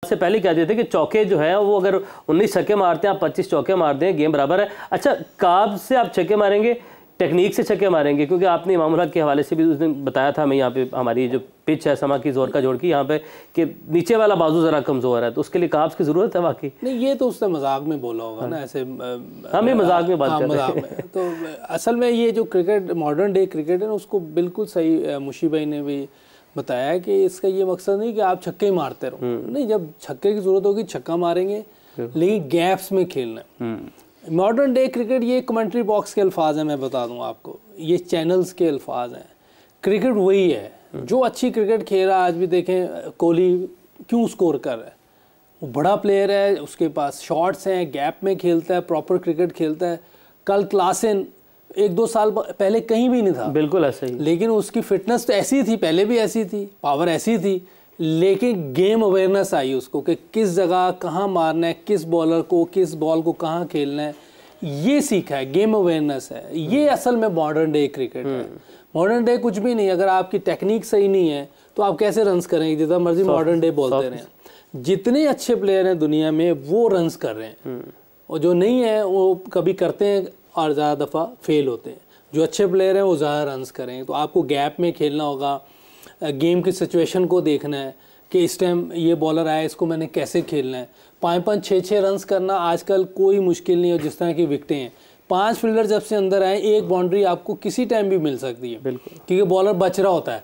से पहले कहते थे कि चौके जो है वो अगर 19 छक्के मारते हैं, आप 25 चौके मार दें, गेम बराबर है। अच्छा, काब से आप छक्के मारेंगे, टेक्निक से छक्के मारेंगे? क्योंकि आपने इमामुल हक के हवाले से भी उस दिन बताया था, मैं यहाँ पे हमारी जो पिच है समा की जोर का जोड़ की यहाँ पे, कि नीचे वाला बाजू ज़रा कमज़ोर है, तो उसके लिए काब्स की ज़रूरत है वाकई? नहीं, ये तो उसने मजाक में बोला होगा ना, ऐसे हम ही मजाक में बात कर रहे हैं। तो असल में ये जो क्रिकेट, मॉडर्न डे क्रिकेट है ना, उसको बिल्कुल सही मुशी भाई ने भी बताया कि इसका ये मकसद नहीं कि आप छक्के ही मारते रहो, नहीं, जब छक्के की जरूरत होगी छक्का मारेंगे, लेकिन गैप्स में खेलना है। मॉडर्न डे क्रिकेट, ये कमेंट्री बॉक्स के अल्फाज हैं, मैं बता दूं आपको, ये चैनल्स के अल्फाज हैं। क्रिकेट वही है जो अच्छी क्रिकेट खेल रहा है। आज भी देखें कोहली क्यों स्कोर कर रहा है, वो बड़ा प्लेयर है, उसके पास शॉट्स हैं, गैप में खेलता है, प्रॉपर क्रिकेट खेलता है। कल क्लासन 1-2 साल पहले कहीं भी नहीं था, बिल्कुल ऐसा ही, लेकिन उसकी फिटनेस तो ऐसी थी, पहले भी ऐसी थी, पावर ऐसी थी, लेकिन गेम अवेयरनेस आई उसको कि किस जगह कहाँ मारना है, किस बॉलर को, किस बॉल को कहाँ खेलना है, ये सीखा है, गेम अवेयरनेस है। ये असल में मॉडर्न डे क्रिकेट है। मॉडर्न डे कुछ भी नहीं, अगर आपकी टेक्निक सही नहीं है तो आप कैसे रन्स करेंगे? जितना मर्जी मॉडर्न डे बोलते रहे, जितने अच्छे प्लेयर हैं दुनिया में वो रन्स कर रहे हैं, और जो नहीं है वो कभी करते हैं और ज़्यादा दफ़ा फेल होते हैं। जो अच्छे प्लेयर हैं वो ज़्यादा रन्स करें। तो आपको गैप में खेलना होगा, गेम की सिचुएशन को देखना है कि इस टाइम ये बॉलर आया, इसको मैंने कैसे खेलना है। 5-5, 6-6 रन्स करना आजकल कोई मुश्किल नहीं है। जिस तरह की विकटें हैं, 5 फील्डर जब से अंदर आए, एक बाउंड्री आपको किसी टाइम भी मिल सकती है, बिल्कुल, क्योंकि बॉलर बच रहा होता है,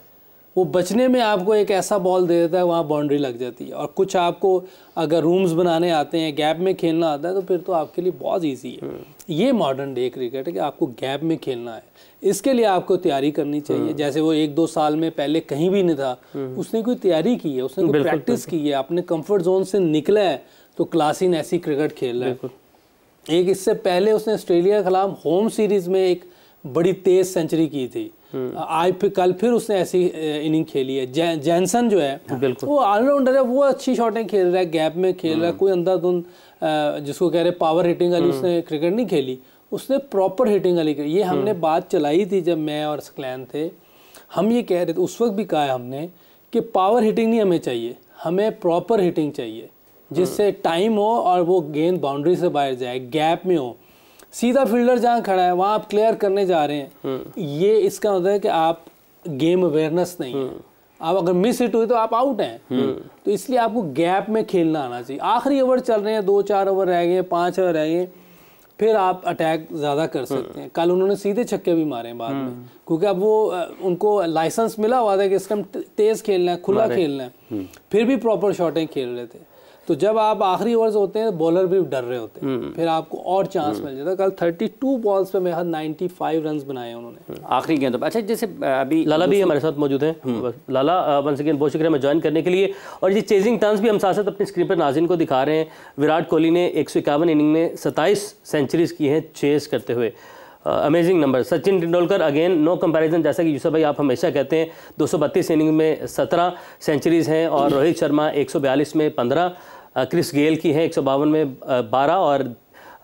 वो बचने में आपको एक ऐसा बॉल दे देता है, वहाँ बाउंड्री लग जाती है। और कुछ आपको अगर रूम्स बनाने आते हैं, गैप में खेलना आता है, तो फिर तो आपके लिए बहुत ईजी है। ये मॉडर्न डे क्रिकेट है कि आपको गैप में खेलना है, इसके लिए आपको तैयारी करनी चाहिए। जैसे वो 1-2 साल में पहले कहीं भी नहीं था, उसने कोई तैयारी की है, उसने कोई प्रैक्टिस की है, अपने कंफर्ट जोन से निकला है, तो क्लासिन ऐसी क्रिकेट खेल रहा है। एक इससे पहले उसने ऑस्ट्रेलिया के खिलाफ होम सीरीज में एक बड़ी तेज सेंचुरी की थी। आज फिर कल फिर उसने ऐसी इनिंग खेली है। जैनसन जो है वो ऑलराउंडर है, वो अच्छी शॉटें खेल रहा है, गैप में खेल रहा है, कोई अंधाधुंध जिसको कह रहे पावर हिटिंग वाली उसने क्रिकेट नहीं खेली, उसने प्रॉपर हिटिंग वाली खेली। ये हमने बात चलाई थी जब मैं और स्क्लैन थे, हम ये कह रहे थे, उस वक्त भी कहा है हमने कि पावर हिटिंग नहीं हमें चाहिए, हमें प्रॉपर हिटिंग चाहिए, जिससे टाइम हो और वो गेंद बाउंड्री से बाहर जाए, गैप में हो। सीधा फील्डर जहाँ खड़ा है वहाँ आप क्लियर करने जा रहे हैं, ये इसका मतलब है कि आप गेम अवेयरनेस नहीं है। आप अगर मिस हिट हुई तो आप आउट हैं। तो इसलिए आपको गैप में खेलना आना चाहिए। आखिरी ओवर चल रहे हैं, 2-4 ओवर रह गए, 5 ओवर रह गए, फिर आप अटैक ज़्यादा कर सकते हैं। कल उन्होंने सीधे छक्के भी मारे बाद में, क्योंकि अब वो उनको लाइसेंस मिला हुआ था कि इस टाइम तेज़ खेलना है, खुला खेलना है, फिर भी प्रॉपर शॉटें खेल रहे थे। तो जब आप आखिरी ओवर्स होते हैं, बॉलर भी डर रहे होते हैं, फिर आपको और चांस मिल जाता है। कल 32 बॉल्स पे मेरे 95 रन बनाए उन्होंने आखिरी गेंद पर। अच्छा, जैसे अभी लाला भी हमारे साथ मौजूद हैं। लाला, वंस अगेन बहुत शुक्रिया हमें ज्वाइन करने के लिए। और ये चेजिंग टर्न्स भी हम साथ साथ अपनी स्क्रीन पर नाज़रीन को दिखा रहे हैं। विराट कोहली ने 151 इनिंग में 27 सेंचुरीज़ की हैं चेस करते हुए, amazing number. Sachin Tendulkar again no comparison, जैसा कि यूसुफ भाई आप हमेशा कहते हैं, 232 इनिंग में 17 सेंचुरीज़ हैं। और रोहित शर्मा 142 में 15, क्रिस गेल की है 152 में 12, और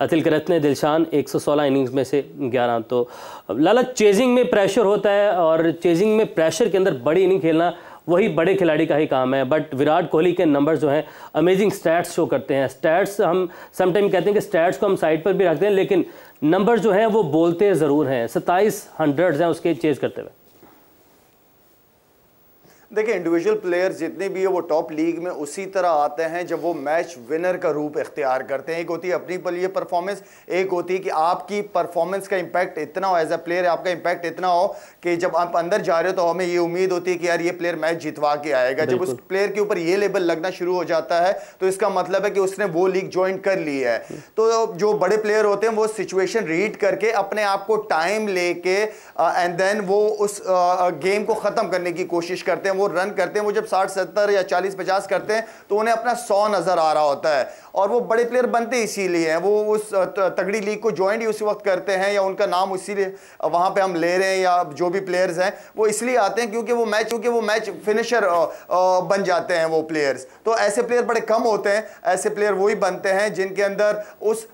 तिलकरत्ने दिलशान 116 इनिंग्स में से 11। तो लाला, चेजिंग में प्रेशर होता है, और चेजिंग में प्रेशर के अंदर बड़ी इनिंग खेलना वही बड़े खिलाड़ी का ही काम है। बट विराट कोहली के नंबर्स जो हैं अमेजिंग स्टैट्स शो करते हैं। स्टैट्स हम समटाइम कहते हैं कि स्टैट्स को हम साइड पर भी रखते हैं, लेकिन नंबर जो हैं वो बोलते ज़रूर हैं। 27 हंड्रेड्स हैं उसके चेज करते हुए। देखिए, इंडिविजुअल प्लेयर्स जितने भी है वो टॉप लीग में उसी तरह आते हैं जब वो मैच विनर का रूप इख्तियार करते हैं। एक होती है अपनी लिए परफॉर्मेंस, एक होती है कि आपकी परफॉर्मेंस का इंपैक्ट इतना हो, एज अ प्लेयर आपका इंपैक्ट इतना हो कि जब आप अंदर जा रहे हो तो हमें ये उम्मीद होती है कि यार ये प्लेयर मैच जितवा के आएगा। जब उस प्लेयर के ऊपर ये लेबल लगना शुरू हो जाता है तो इसका मतलब है कि उसने वो लीग ज्वाइन कर ली है। तो जो बड़े प्लेयर होते हैं वो सिचुएशन रीड करके अपने आप को टाइम लेके एंड देन वो उस गेम को खत्म करने की कोशिश करते हैं, वो रन करते हैं। वो जब 60-70 या 40-50 करते हैं तो उन्हें अपना 100 नजर आ रहा होता है। और वो बड़े प्लेयर बनते इसीलिए हैं, वो उस तगड़ी लीग को ज्वाइन ही उसी वक्त करते हैं, या उनका नाम इसीलिए वहां पे हम ले रहे हैं, या जो भी प्लेयर्स हैं वो इसलिए आते हैं क्योंकि वो मैच फिनिशर बन जाते हैं वो प्लेयर्स। तो ऐसे प्लेयर बड़े कम होते हैं, ऐसे प्लेयर वही बनते हैं जिनके अंदर उस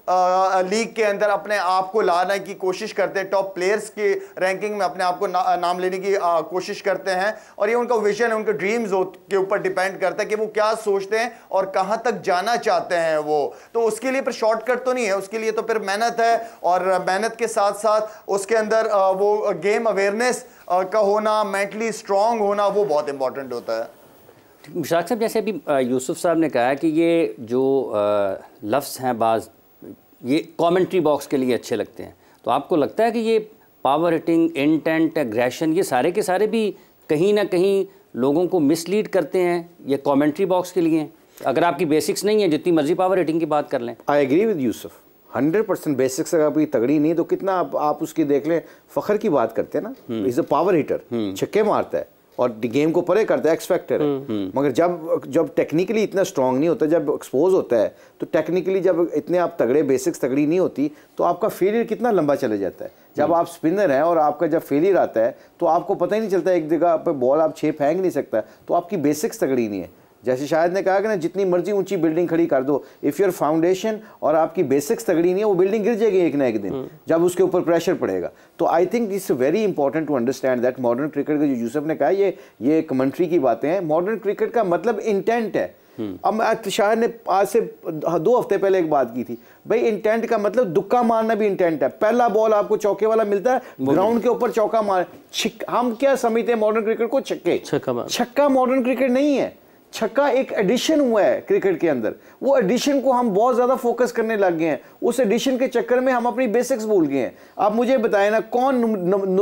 लीग के अंदर अपने आप को लाने की कोशिश करते हैं, टॉप प्लेयर्स की रैंकिंग में अपने आप को नाम लेने की कोशिश करते हैं। और ये उनका विजन है, उनके ड्रीम्स के ऊपर डिपेंड करता है कि वो क्या सोचते हैं और कहां तक जाना चाहते हैं वो। तो उसके लिए फिर शॉर्टकट तो नहीं है, उसके लिए तो फिर मेहनत है, और मेहनत के साथ साथ उसके अंदर वो गेम अवेयरनेस का होना, मेंटली स्ट्रांग होना, वो बहुत इंपॉर्टेंट होता है। मुश्ताक साहब, जैसे अभी यूसुफ साहब ने कहा कि ये जो लफ्ज़ हैं बाज़ ये कमेंट्री बॉक्स के लिए अच्छे लगते हैं, तो आपको लगता है कि ये पावर हिटिंग, इंटेंट, एग्रेशन, ये सारे के सारे भी कहीं ना कहीं लोगों को मिसलीड करते हैं, ये कमेंट्री बॉक्स के लिए? अगर आपकी बेसिक्स नहीं है, जितनी मर्जी पावर हिटिंग की बात कर लें। I agree with Yusuf, 100% basics अगर आपकी तगड़ी नहीं तो कितना आप उसकी देख लें, फ़ख्र की बात करते हैं ना, इज़ अ पावर हिटर, छक्के मारता है और गेम को परे करता है, एक्स फैक्टर है। मगर जब टेक्निकली इतना स्ट्रांग नहीं होता, जब एक्सपोज होता है, तो टेक्निकली जब इतने आप तगड़े, बेसिक्स तगड़ी नहीं होती, तो आपका फेलियर कितना लंबा चले जाता है। जब आप स्पिनर हैं और आपका जब फेलियर आता है तो आपको पता ही नहीं चलता, एक जगह पे बॉल आप 6 फेंक नहीं सकता, तो आपकी बेसिक्स तगड़ी नहीं है। जैसे शायद ने कहा कि ना, जितनी मर्जी ऊंची बिल्डिंग खड़ी कर दो, इफ़ योर फाउंडेशन और आपकी बेसिक्स तगड़ी नहीं है, वो बिल्डिंग गिर जाएगी एक ना एक दिन, जब उसके ऊपर प्रेशर पड़ेगा। तो I think it's very important to understand that modern cricket का, जो यूसुफ ने कहा, ये कमेंट्री की बातें हैं। मॉडर्न क्रिकेट का मतलब इंटेंट है। अब शायद ने आज से 2 हफ्ते पहले एक बात की थी, भाई इंटेंट का मतलब दुक्का मारना भी इंटेंट है। पहला बॉल आपको चौके वाला मिलता है, ग्राउंड के ऊपर चौका मार, हम क्या समझते हैं मॉडर्न क्रिकेट को? छक्का मॉडर्न क्रिकेट नहीं है। छक्का एक एडिशन हुआ है क्रिकेट के अंदर, वो एडिशन को हम बहुत ज्यादा फोकस करने लग गए हैं। उस एडिशन के चक्कर में हम अपनी बेसिक्स भूल गए हैं। आप मुझे बताएं ना, कौन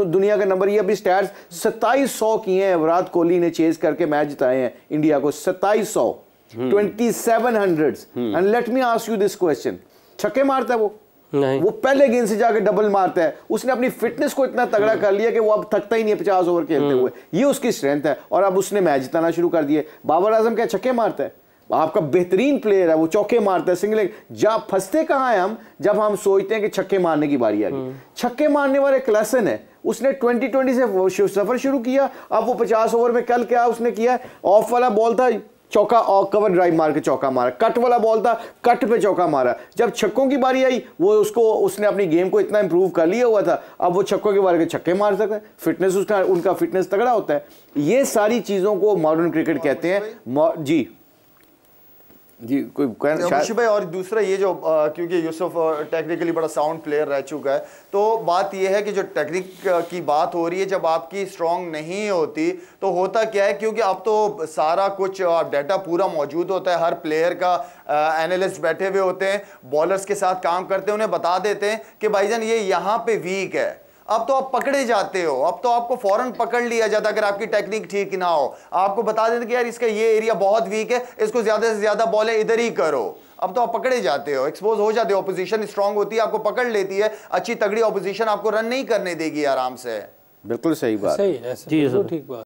दुनिया का नंबर, ये अभी स्टैट्स 2700 किए हैं, विराट कोहली ने चेज करके मैच जिताए हैं इंडिया को, 2700, 2700। And let me ask you this question, छक्के मारता है वो नहीं, वो पहले गेंद से जाके डबल मारता है। उसने अपनी फिटनेस को इतना तगड़ा कर लिया कि वो अब थकता ही नहीं है 50 ओवर खेलते हुए, ये उसकी स्ट्रेंथ है। और अब उसने मैच जिताना शुरू कर दिए। बाबर आजम क्या छक्के मारता है? आपका बेहतरीन प्लेयर है, वो चौके मारता है, सिंगल। जब फंसते कहाँ हैं हम, जब हम सोचते हैं कि छक्के मारने की बारी आ गई। छक्के मारने वाले क्लासन है, उसने 2020 से सफर शुरू किया। अब वो 50 ओवर में कल क्या उसने किया, ऑफ वाला बॉल था, चौका और कवर ड्राइव मार के चौका मारा। कट वाला बॉल था, कट पे चौका मारा। जब छक्कों की बारी आई, वो उसने अपनी गेम को इतना इंप्रूव कर लिया हुआ था, अब वो छक्कों के बारे के छक्के मार सकता है। फिटनेस उनका फिटनेस तगड़ा होता है। ये सारी चीजों को मॉडर्न क्रिकेट कहते हैं। जी कोई भाई, और दूसरा ये जो क्योंकि यूसुफ टेक्निकली बड़ा साउंड प्लेयर रह चुका है, तो बात ये है कि जो टेक्निक की बात हो रही है, जब आपकी स्ट्रांग नहीं होती तो होता क्या है, क्योंकि अब तो सारा कुछ डाटा पूरा मौजूद होता है, हर प्लेयर का एनालिस्ट बैठे हुए होते हैं, बॉलर्स के साथ काम करते हैं, उन्हें बता देते हैं कि भाईजान ये यहाँ पे वीक है। अब तो आप पकड़े जाते हो, अब तो आपको फौरन पकड़ लिया जाता अगर आपकी टेक्निक ठीक ना हो। आपको बता देते कि यार इसका ये एरिया बहुत वीक है, इसको ज्यादा से ज्यादा बॉल है, इधर ही करो। अब तो आप पकड़े जाते हो, एक्सपोज हो जाते हो, ऑपोजिशन स्ट्रांग होती है, आपको पकड़ लेती है, अच्छी तगड़ी ऑपोजिशन आपको रन नहीं करने देगी आराम से। बिल्कुल सही बात, सही है, ठीक बात।